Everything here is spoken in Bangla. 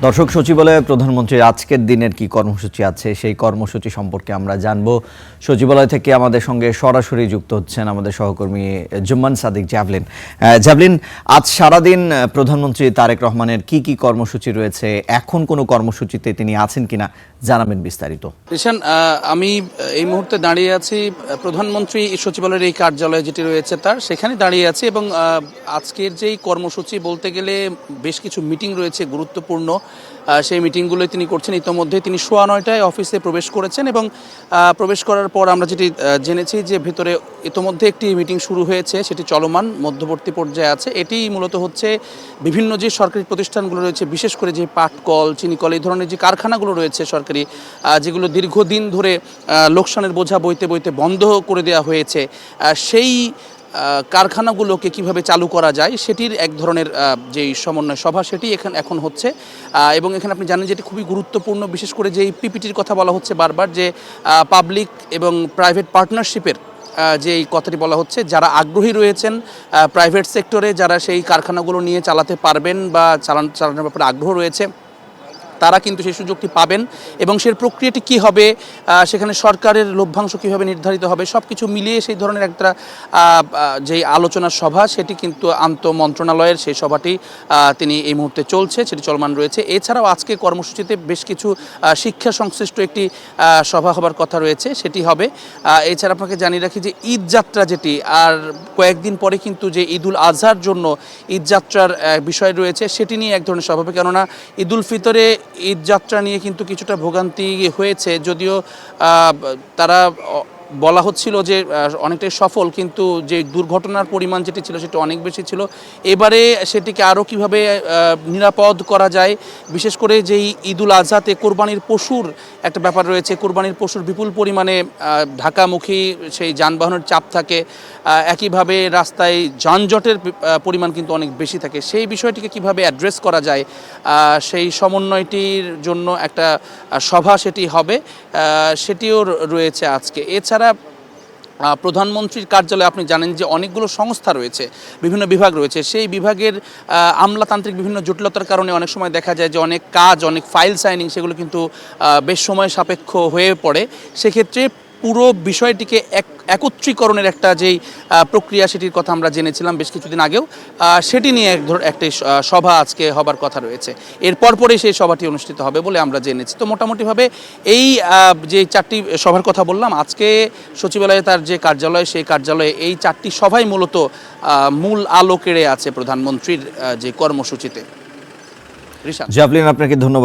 দর্শক, সচিবালয়ে প্রধানমন্ত্রীর আজকের দিনের কি কর্মসূচি আছে সেই কর্মসূচি সম্পর্কে আমরা জানব। সচিবালয় থেকে আমাদের সঙ্গে সরাসরি যুক্ত হচ্ছেন আমাদের সহকর্মী জুম্মান সাদিক জাভলিন। জাভলিন, আজ সারাদিন প্রধানমন্ত্রী তারেক রহমানের কি কি কর্মসূচি রয়েছে, এখন কোনো কর্মসূচিতে তিনি আছেন কিনা জানাবেন বিস্তারিত। রিশান, আমি এই মুহূর্তে দাঁড়িয়ে আছি প্রধানমন্ত্রী সচিবালয়ের এই কার্যালয় যেটি রয়েছে তার সেখানে দাঁড়িয়ে আছি এবং আজকের যেই কর্মসূচি বলতে গেলে বেশ কিছু মিটিং রয়েছে গুরুত্বপূর্ণ, সেই মিটিংগুলোই তিনি করছেন। ইতোমধ্যে তিনি 9:15টায় অফিসে প্রবেশ করেছেন এবং প্রবেশ করার পর আমরা যেটি জেনেছি যে ভেতরে ইতোমধ্যে একটি মিটিং শুরু হয়েছে, সেটি চলমান মধ্যবর্তী পর্যায়ে আছে। এটি মূলত হচ্ছে বিভিন্ন যে সরকারি প্রতিষ্ঠানগুলো রয়েছে, বিশেষ করে যে পাটকল, চিনিকল, এই ধরনের যে কারখানাগুলো রয়েছে সরকারি, যেগুলো দীর্ঘদিন ধরে লোকসানের বোঝা বইতে বইতে বন্ধ করে দেওয়া হয়েছে, সেই কারখানাগুলোকে কিভাবে চালু করা যায় সেটির এক ধরনের যেই সমন্বয় সভা সেটি এখন হচ্ছে। এবং এখানে আপনি জানেন যেটি খুবই গুরুত্বপূর্ণ, বিশেষ করে যেই পিপিটির কথা বলা হচ্ছে বারবার, যে পাবলিক এবং প্রাইভেট পার্টনারশিপের যে এই কথাটি বলা হচ্ছে, যারা আগ্রহী রয়েছেন প্রাইভেট সেক্টরে, যারা সেই কারখানাগুলো নিয়ে চালাতে পারবেন বা চালানোর ব্যাপারে আগ্রহ রয়েছে, তারা কিন্তু সেই সুযোগটি পাবেন এবং সেই প্রক্রিয়াটি কী হবে, সেখানে সরকারের লভ্যাংশ কীভাবে নির্ধারিত হবে, সব কিছু মিলিয়ে সেই ধরনের একটা যেই আলোচনার সভা সেটি কিন্তু আন্তঃ মন্ত্রণালয়ের সেই সভাটি তিনি এই মুহূর্তে চলছে, সেটি চলমান রয়েছে। এছাড়াও আজকে কর্মসূচিতে বেশ কিছু শিক্ষা সংশ্লিষ্ট একটি সভা হবার কথা রয়েছে, সেটি হবে। এছাড়া আপনাকে জানিয়ে রাখি যে ঈদ যাত্রা যেটি আর কয়েকদিন পরে কিন্তু যে ঈদুল আজহার জন্য ঈদ যাত্রার বিষয় রয়েছে, সেটি নিয়ে এক ধরনের সভা হবে। কেননা ঈদুল ফিতরে ঈদ যাত্রা নিয়ে কিন্তু কিছুটা ভোগান্তি হয়েছে, যদিও তারা বলা হচ্ছিল যে অনেকটাই সফল, কিন্তু যে দুর্ঘটনার পরিমাণ যেটি ছিল সেটি অনেক বেশি ছিল। এবারে সেটিকে আরও কিভাবে নিরাপদ করা যায়, বিশেষ করে যেই ঈদুল আজহাতে কোরবানির পশুর একটা ব্যাপার রয়েছে, কোরবানির পশুর বিপুল পরিমাণে ঢাকামুখী সেই যানবাহনের চাপ থাকে, একইভাবে রাস্তায় যানজটের পরিমাণ কিন্তু অনেক বেশি থাকে। সেই বিষয়টিকে কিভাবে অ্যাড্রেস করা যায় সেই সমন্বয়টির জন্য একটা সভা সেটি হবে, সেটিও রয়েছে আজকে। এছাড়া প্রধানমন্ত্রীর কার্যালয়ে আপনি জানেন যে অনেকগুলো সংস্থা রয়েছে, বিভিন্ন বিভাগ রয়েছে, সেই বিভাগের আমলাতান্ত্রিক বিভিন্ন জটিলতার কারণে অনেক সময় দেখা যায় যে অনেক কাজ, অনেক ফাইল সাইনিং সেগুলো কিন্তু বেশ সময় সাপেক্ষ হয়ে পড়ে। সেক্ষেত্রে পুরো বিষয়টিকে একত্রীকরণের একটা যেই প্রক্রিয়া সেটির কথা আমরা জেনেছিলাম বেশ কিছুদিন আগেও, সেটি নিয়ে একটি সভা আজকে হবার কথা রয়েছে। এরপর পরেই সেই সভাটি অনুষ্ঠিত হবে বলে আমরা জেনেছি। তো মোটামুটিভাবে এই যে 4টি সভার কথা বললাম, আজকে সচিবালয়ে তার যে কার্যালয়, সেই কার্যালয়ে এই 4টি সভাই মূলত মূল আলো কেড়ে আছে প্রধানমন্ত্রীর যে কর্মসূচিতে। জাভলিন, আপনাকে ধন্যবাদ।